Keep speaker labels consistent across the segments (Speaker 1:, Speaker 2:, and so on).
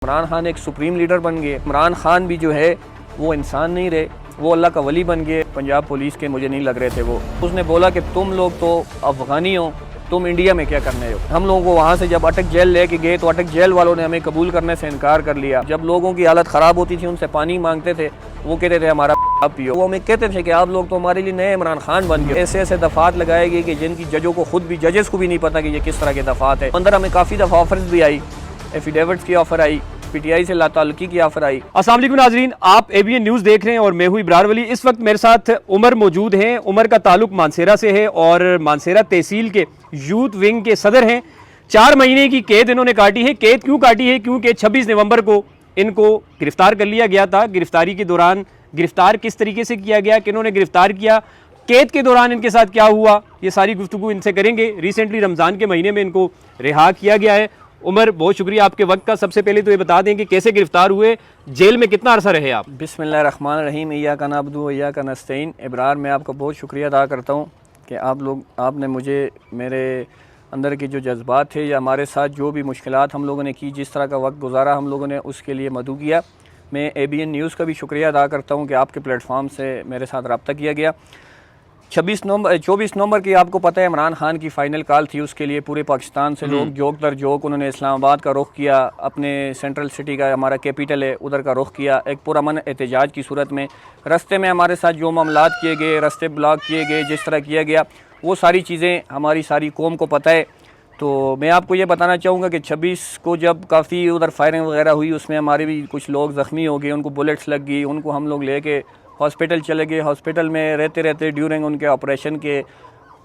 Speaker 1: इमरान खान एक supreme leader बन गए। इमरान खान भी जो है वो इंसान नहीं रहे, वो अल्लाह का वली बन गए। पंजाब पुलिस के मुझे नहीं लग रहे थे वो। उसने बोला कि तुम लोग तो अफगानी हो, तुम इंडिया में क्या करने हो। हम लोगों को वहाँ से जब अटक जेल लेके गए तो अटक जेल वालों ने हमें कबूल करने से इनकार कर लिया। जब लोगों की हालत ख़राब होती थी उनसे पानी मांगते थे, वो कहते थे हमारा आप पियो। वो हमें कहते थे कि आप लोग तो हमारे लिए नए इमरान खान बन गए। ऐसे ऐसे दफ़ात लगाए गए कि जिनकी जजों को खुद भी जजेस को भी नहीं पता कि ये किस तरह के दफ़ात है। अंदर हमें काफ़ी दफ़ा ऑफर्स भी आई, एफिडेविट्स की ऑफ़र आई, पीटीआई से लाताल्लुकी की ऑफर आई।
Speaker 2: अस्सलाम वालेकुम नाजरीन, आप एबीएन न्यूज़ देख रहे हैं और मैं हूं इब्रार वली। इस वक्त मेरे साथ उमर मौजूद हैं। उमर का ताल्लुक मानसेरा से है और मानसेरा तहसील के यूथ विंग के सदर हैं। 4 महीने की कैद इन्होंने काटी है। कैद क्यों काटी है? क्योंकि 26 नवंबर को इनको गिरफ्तार कर लिया गया था। गिरफ्तारी के दौरान गिरफ्तार किस तरीके से किया गया, किन्होंने गिरफ्तार किया, कैद के दौरान इनके साथ क्या हुआ, ये सारी गुफ्तगू इनसे करेंगे। रिसेंटली रमज़ान के महीने में इनको रिहा किया गया है। उमर, बहुत शुक्रिया आपके वक्त का। सबसे पहले तो ये बता दें कि कैसे गिरफ्तार हुए, जेल में कितना अरसा रहे आप?
Speaker 1: बिस्मिल्लाहिर्रहमानिर्रहीम, इय्याका नअबुदु व इय्याका नस्तईन। इब्रार, मैं आपका बहुत शुक्रिया अदा करता हूँ कि आपने मुझे मेरे अंदर के जो जज्बात थे या हमारे साथ जो भी मुश्किलात हम लोगों ने की, जिस तरह का वक्त गुजारा हम लोगों ने, उसके लिए मदू किया। मैं एबीएन न्यूज़ का भी शुक्रिया अदा करता हूँ कि आपके प्लेटफॉर्म से मेरे साथ रब्ता किया गया। 24 नवंबर की आपको पता है इमरान खान की फ़ाइनल कॉल थी। उसके लिए पूरे पाकिस्तान से लोग जोक दर जोक उन्होंने इस्लामाबाद का रुख किया, अपने सेंट्रल सिटी का हमारा कैपिटल है उधर का रुख किया, एक पुरअमन एहतजाज की सूरत में। रास्ते में हमारे साथ जो मामलात किए गए, रास्ते ब्लॉक किए गए, जिस तरह किया गया, वो सारी चीज़ें हमारी सारी कौम को पता है। तो मैं आपको ये बताना चाहूँगा कि 26 को जब काफ़ी उधर फायरिंग वगैरह हुई, उसमें हमारे भी कुछ लोग ज़ख्मी हो गए, उनको बुलेट्स लग गई, उनको हम लोग लेके हॉस्पिटल चले गए। हॉस्पिटल में रहते रहते ड्यूरिंग उनके ऑपरेशन के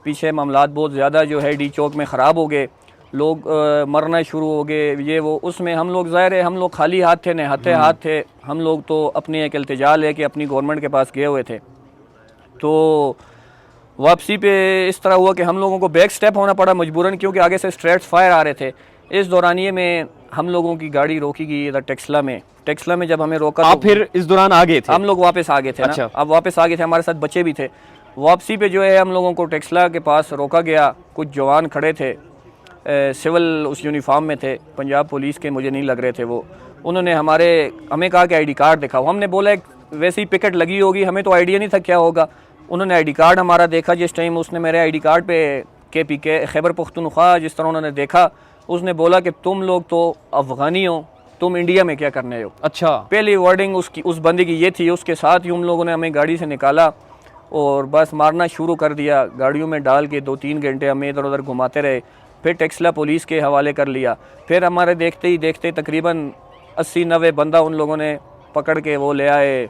Speaker 1: पीछे मामलात बहुत ज़्यादा जो है डी चौक में ख़राब हो गए, लोग मरना शुरू हो गए, ये वो। उसमें हम लोग ज़ाहिर है हम लोग खाली हाथ थे, नहाते हाथ थे। हम लोग तो अपनी एक इल्तिजा लेके अपनी गवर्नमेंट के पास गए हुए थे। तो वापसी पे इस तरह हुआ कि हम लोगों को बैक स्टेप होना पड़ा मजबूरन, क्योंकि आगे से स्ट्रेट्स फायर आ रहे थे। इस दौरानिए में हम लोगों की गाड़ी रोकी गई इधर टेक्सला में जब हमें रोका
Speaker 2: आप फिर इस दौरान आ गए थे?
Speaker 1: हम लोग वापस आ गए थे।
Speaker 2: अच्छा।
Speaker 1: ना, अब वापस आ गए थे, हमारे साथ बच्चे भी थे। वापसी पे जो है हम लोगों को टेक्सला के पास रोका गया। कुछ जवान खड़े थे, सिविल उस यूनिफॉर्म में थे, पंजाब पुलिस के मुझे नहीं लग रहे थे वो। उन्होंने हमें कहा कि आईडी कार्ड दिखाओ। हमने बोला वैसे ही पिकेट लगी होगी, हमें तो आइडिया नहीं था क्या होगा। उन्होंने आईडी कार्ड हमारा देखा। जिस टाइम उसने मेरे आईडी कार्ड पे KPK खैबर पख्तूनख्वा जिस तरह उन्होंने देखा, उसने बोला कि तुम लोग तो अफगानी हो, तुम इंडिया में क्या करने हो।
Speaker 2: अच्छा।
Speaker 1: पहली वर्डिंग उस बंदे की ये थी। उसके साथ ही उन लोगों ने हमें गाड़ी से निकाला और बस मारना शुरू कर दिया। गाड़ियों में डाल के 2-3 घंटे हमें इधर उधर घुमाते रहे। फिर टेक्सला पुलिस के हवाले कर लिया। फिर हमारे देखते ही देखते तकरीबन 80-90 बंदा उन लोगों ने पकड़ के वो ले आए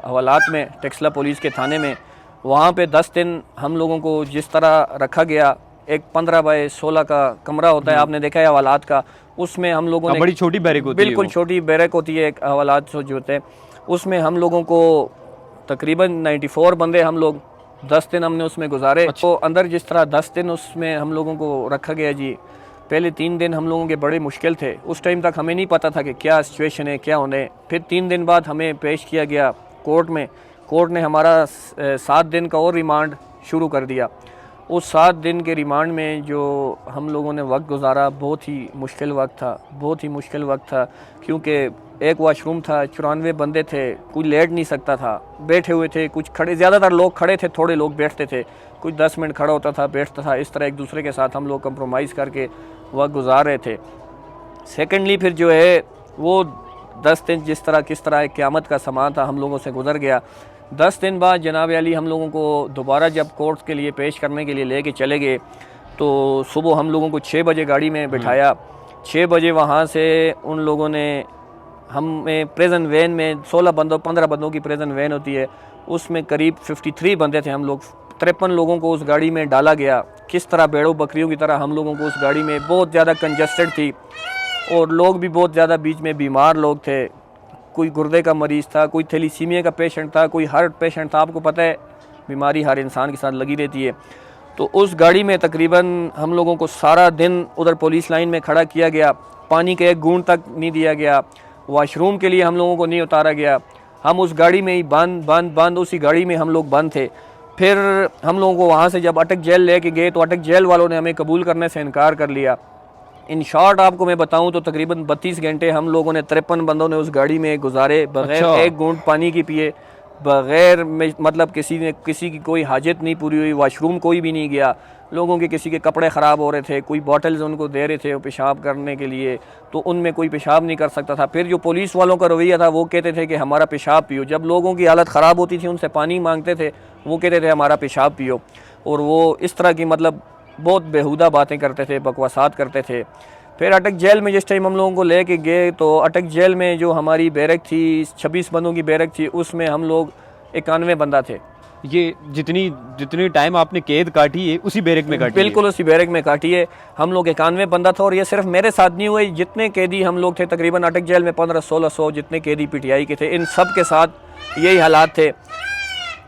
Speaker 1: हवालात में, टेक्सला पुलिस के थाने में। वहाँ पे 10 दिन हम लोगों को जिस तरह रखा गया, एक 15 बाय 16 का कमरा होता है, आपने देखा है हवालात का, उसमें हम लोगों ने
Speaker 2: बड़ी छोटी बैरक होती है,
Speaker 1: बिल्कुल छोटी बैरक होती है एक हवालात जो होते हैं, उसमें हम लोगों को तकरीबन 94 बंदे हम लोग 10 दिन हमने उसमें गुजारे। अच्छा। तो अंदर जिस तरह 10 दिन उसमें हम लोगों को रखा गया जी, पहले 3 दिन हम लोगों के बड़े मुश्किल थे। उस टाइम तक हमें नहीं पता था कि क्या सिचुएशन है, क्या होने। फिर 3 दिन बाद हमें पेश किया गया कोर्ट में। कोर्ट ने हमारा 7 दिन का और रिमांड शुरू कर दिया। उस 7 दिन के रिमांड में जो हम लोगों ने वक्त गुजारा, बहुत ही मुश्किल वक्त था, क्योंकि एक वॉशरूम था, 94 बंदे थे, कोई लेट नहीं सकता था, बैठे हुए थे, कुछ खड़े, ज़्यादातर लोग खड़े थे, थोड़े लोग बैठते थे, कुछ 10 मिनट खड़ा होता था, बैठता था। इस तरह एक दूसरे के साथ हम लोग कंप्रोमाइज़ करके वक्त गुजार रहे थे। सेकेंडली फिर जो है वो 10 दिन किस तरह एक क़यामत का समा था, हम लोगों से गुजर गया। 10 दिन बाद जनाब अली हम लोगों को दोबारा जब कोर्ट के लिए पेश करने के लिए लेके चले गए, तो सुबह हम लोगों को 6 बजे गाड़ी में बिठाया। 6 बजे वहाँ से उन लोगों ने हमें प्रेजन वैन में 15 बंदों की प्रेजन वैन होती है, उसमें करीब 53 बंदे थे हम लोग। 53 लोगों को उस गाड़ी में डाला गया। किस तरह भेड़ों बकरियों की तरह हम लोगों को उस गाड़ी में, बहुत ज़्यादा कंजस्टेड थी और लोग भी बहुत ज़्यादा बीच में बीमार लोग थे। कोई गुर्दे का मरीज़ था, कोई थैलीसीमिया का पेशेंट था, कोई हार्ट पेशेंट था। आपको पता है बीमारी हर इंसान के साथ लगी रहती है। तो उस गाड़ी में तकरीबन हम लोगों को सारा दिन उधर पुलिस लाइन में खड़ा किया गया। पानी का एक घूंट तक नहीं दिया गया, वॉशरूम के लिए हम लोगों को नहीं उतारा गया। हम उस गाड़ी में ही बंद उसी गाड़ी में हम लोग बंद थे। फिर हम लोगों को वहाँ से जब अटक जेल लेके गए तो अटक जेल वालों ने हमें कबूल करने से इनकार कर लिया। इन शॉर्ट आपको मैं बताऊं तो तकरीबन 32 घंटे हम लोगों ने 53 बंदों ने उस गाड़ी में गुजारे, बगैर
Speaker 2: अच्छा।
Speaker 1: एक घूंट पानी की पिए, बगैर मतलब किसी की कोई हाजत नहीं पूरी हुई, वाशरूम कोई भी नहीं गया। लोगों के किसी के कपड़े ख़राब हो रहे थे, कोई बॉटल्स उनको दे रहे थे वो पेशाब करने के लिए, तो उनमें कोई पेशाब नहीं कर सकता था। फिर जो पुलिस वालों का रवैया था वो कहते थे कि हमारा पेशाब पियो। जब लोगों की हालत ख़राब होती थी उनसे पानी मांगते थे, वो कहते थे हमारा पेशाब पियो। और वो इस तरह की मतलब बहुत बेहुदा बातें करते थे, बकवासात करते थे। फिर अटक जेल में जिस टाइम हम लोगों को लेके गए तो अटक जेल में जो हमारी बैरक थी 26 बंदों की बैरक थी, उसमें हम लोग 91 बंदा थे।
Speaker 2: ये जितनी जितनी टाइम आपने कैद काटी है उसी बैरक में काटी
Speaker 1: बिल्कुल उसी बैरक में काटी है। हम लोग 91 बंदा था और ये सिर्फ मेरे साथ नहीं हुए, जितने कैदी हम लोग थे तकरीबन अटक जेल में 1500-1600 जितने कैदी पीटीआई के थे, इन सब के साथ यही हालात थे।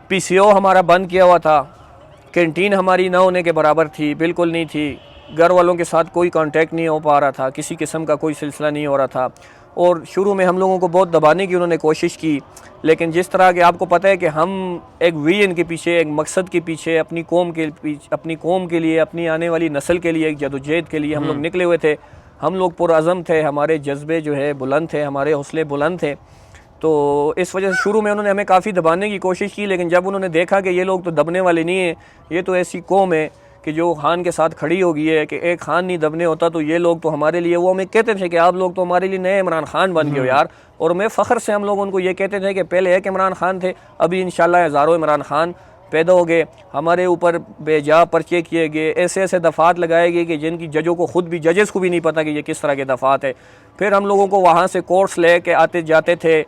Speaker 1: पीसीओ हमारा बंद किया हुआ था, कैंटीन हमारी ना होने के बराबर थी, बिल्कुल नहीं थी। घर वालों के साथ कोई कांटेक्ट नहीं हो पा रहा था, किसी किस्म का कोई सिलसिला नहीं हो रहा था। और शुरू में हम लोगों को बहुत दबाने की उन्होंने कोशिश की, लेकिन जिस तरह के आपको पता है कि हम एक विजन के पीछे, एक मकसद के पीछे, अपनी कौम के लिए, अपनी आने वाली नस्ल के लिए, एक जदोजहद के लिए हम लोग निकले हुए थे। हम लोग पुरअज़म थे, हमारे जज्बे जो है बुलंद थे, हमारे हौसले बुलंद थे। तो इस वजह से शुरू में उन्होंने हमें काफ़ी दबाने की कोशिश की, लेकिन जब उन्होंने देखा कि ये लोग तो दबने वाले नहीं हैं, ये तो ऐसी कौम है कि जो खान के साथ खड़ी हो गई है कि एक खान नहीं दबने होता, तो ये लोग तो हमारे लिए, वो हमें कहते थे कि आप लोग तो हमारे लिए नए इमरान खान बन गए हो यार। और मैं फ़ख्र से हम लोग उनको ये कहते थे कि पहले एक इमरान खान थे, अभी इंशाल्लाह हज़ारों इमरान खान पैदा हो गए। हमारे ऊपर बेजा पर्चे किए गए, ऐसे ऐसे दफ़ात लगाए गए कि जिनकी जजों को खुद भी, जजेस को भी नहीं पता कि ये किस तरह के दफ़ात है। फिर हम लोगों को वहाँ से कोर्ट्स ले के आते जाते थे,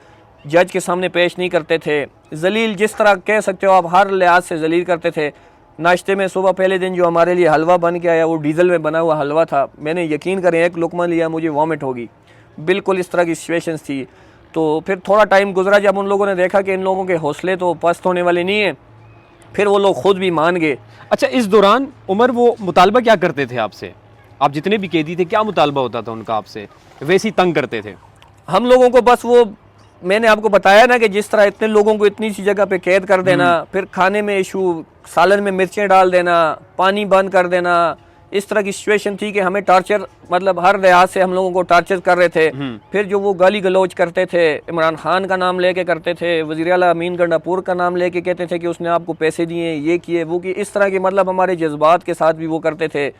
Speaker 1: जज के सामने पेश नहीं करते थे, जलील जिस तरह कह सकते हो आप, हर लिहाज से जलील करते थे। नाश्ते में सुबह पहले दिन जो हमारे लिए हलवा बन के आया वो डीजल में बना हुआ हलवा था, मैंने यकीन करें एक लुकमा लिया मुझे वॉमिट होगी, बिल्कुल इस तरह की सिचुएशंस थी। तो फिर थोड़ा टाइम गुजरा, जब उन लोगों ने देखा कि इन लोगों के हौसले तो पस्त होने वाले नहीं हैं, फिर वो लोग खुद भी मान गए।
Speaker 2: अच्छा, इस दौरान उमर वो मुतालबा क्या करते थे आपसे? आप जितने भी कैदी थे क्या मुतालबा होता था उनका आपसे? वैसे ही तंग करते थे
Speaker 1: हम लोगों को? बस वो मैंने आपको बताया ना कि जिस तरह इतने लोगों को इतनी सी जगह पे कैद कर देना, फिर खाने में इशू, सालन में मिर्चें डाल देना, पानी बंद कर देना, इस तरह की सिचुएशन थी कि हमें टॉर्चर, मतलब हर लिहाज से हम लोगों को टॉर्चर कर रहे थे। फिर जो वो गाली गलौज करते थे, इमरान खान का नाम लेके करते थे, वज़ीर आला अमीन गंडापुर का नाम लेके कहते थे कि उसने आपको पैसे दिए, ये किए, वो किए, इस तरह के मतलब हमारे जज्बात के साथ भी वो करते थे।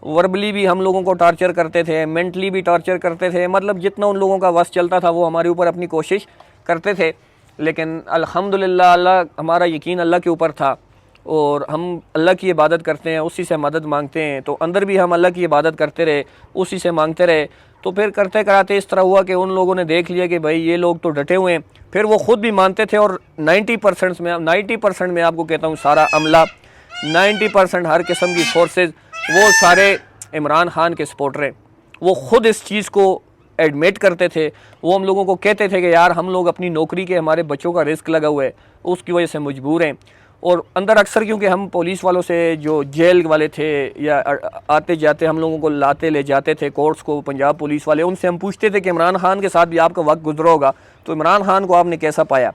Speaker 1: वर्बली भी हम लोगों को टॉर्चर करते थे, मेंटली भी टॉर्चर करते थे, मतलब जितना उन लोगों का वस चलता था वो हमारे ऊपर अपनी कोशिश करते थे। लेकिन अल्हम्दुलिल्लाह अल्लाह, हमारा यकीन अल्लाह के ऊपर था और हम अल्लाह की इबादत करते हैं, उसी से मदद मांगते हैं। तो अंदर भी हम अल्लाह की इबादत करते रहे, उसी से मांगते रहे। तो फिर करते कराते इस तरह हुआ कि उन लोगों ने देख लिया कि भाई ये लोग तो डटे हुए हैं। फिर वो ख़ुद भी मानते थे और 90% में आपको कहता हूँ सारा अमला, 90% हर किस्म की फोर्सेस, वो सारे इमरान खान के सपोर्टर हैं। वो ख़ुद इस चीज़ को एडमिट करते थे। वो हम लोगों को कहते थे कि यार हम लोग अपनी नौकरी के, हमारे बच्चों का रिस्क लगा हुआ है, उसकी वजह से मजबूर हैं। और अंदर अक्सर क्योंकि हम पुलिस वालों से, जो जेल वाले थे या आते जाते हम लोगों को लाते ले जाते थे कोर्ट्स को, पंजाब पुलिस वाले, उनसे हम पूछते थे कि इमरान खान के साथ भी आपका वक्त गुजरा होगा, तो इमरान खान को आपने कैसा पाया?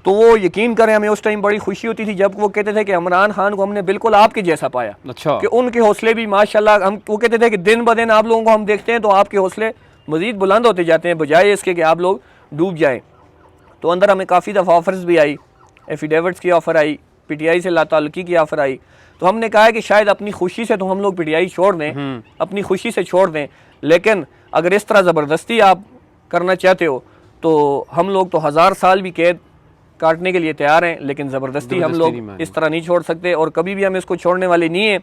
Speaker 1: तो वो यकीन करें हमें उस टाइम बड़ी खुशी होती थी जब वो कहते थे कि इमरान खान को हमने बिल्कुल आपके जैसा पाया।
Speaker 2: अच्छा।
Speaker 1: कि उनके हौसले भी माशाल्लाह, हम वो कहते थे कि दिन ब दिन आप लोगों को हम देखते हैं तो आपके हौसले मज़ीद बुलंद होते जाते हैं, बजाय इसके कि आप लोग डूब जाएं। तो अंदर हमें काफ़ी दफ़ा ऑफर्स भी आई, एफिडेविट्स की ऑफ़र आई, पीटीआई से लाताल्लुकी की ऑफ़र आई। तो हमने कहा है कि शायद अपनी खुशी से तो हम लोग पीटीआई छोड़ दें, अपनी खुशी से छोड़ दें, लेकिन अगर इस तरह ज़बरदस्ती आप करना चाहते हो तो हम लोग तो 1000 साल भी कैद काटने के लिए तैयार हैं, लेकिन ज़बरदस्ती हम लोग इस तरह नहीं छोड़ सकते और कभी भी हम इसको छोड़ने वाले नहीं हैं।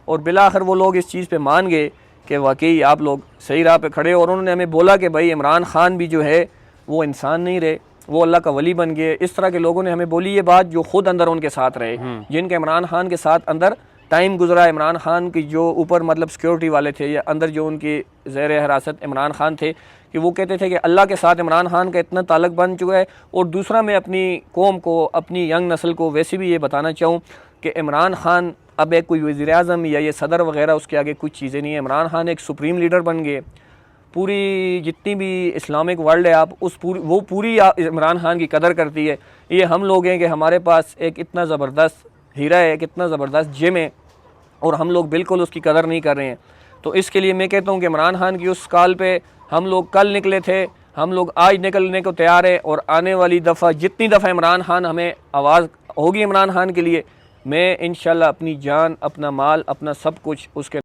Speaker 1: और बिलाखिर वो लोग इस चीज़ पे मान गए कि वाकई आप लोग सही राह पे खड़े, और उन्होंने हमें बोला कि भाई इमरान खान भी जो है वो इंसान नहीं रहे, वो अल्लाह का वली बन गए। इस तरह के लोगों ने हमें बोली ये बात जो खुद अंदर उनके साथ रहे, जिनके इमरान खान के साथ अंदर टाइम गुजरा। इमरान खान की जो ऊपर मतलब सिक्योरिटी वाले थे या अंदर जो उनकी ज़ेर हिरासत इमरान खान थे, कि वो कहते थे कि अल्लाह के साथ इमरान खान का इतना ताल्लुक़ बन चुका है। और दूसरा मैं अपनी कौम को, अपनी यंग नस्ल को वैसे भी ये बताना चाहूँ कि इमरान खान अब एक कोई वज़ीर-ए-आज़म या ये सदर वगैरह उसके आगे कुछ चीज़ें नहीं है। इमरान खान एक सुप्रीम लीडर बन गए। पूरी जितनी भी इस्लामिक वर्ल्ड है, आप उस पूरी इमरान खान की कदर करती है। ये हम लोग हैं कि हमारे पास एक इतना ज़बरदस्त हीरा है, एक इतना ज़बरदस्त जिम है और हम लोग बिल्कुल उसकी कदर नहीं कर रहे हैं। तो इसके लिए मैं कहता हूँ कि इमरान खान की उस कॉल पे हम लोग कल निकले थे, हम लोग आज निकलने को तैयार है, और आने वाली दफ़ा जितनी दफ़ा इमरान खान हमें आवाज़ होगी इमरान खान के लिए, मैं इंशाल्लाह अपनी जान, अपना माल, अपना सब कुछ उसके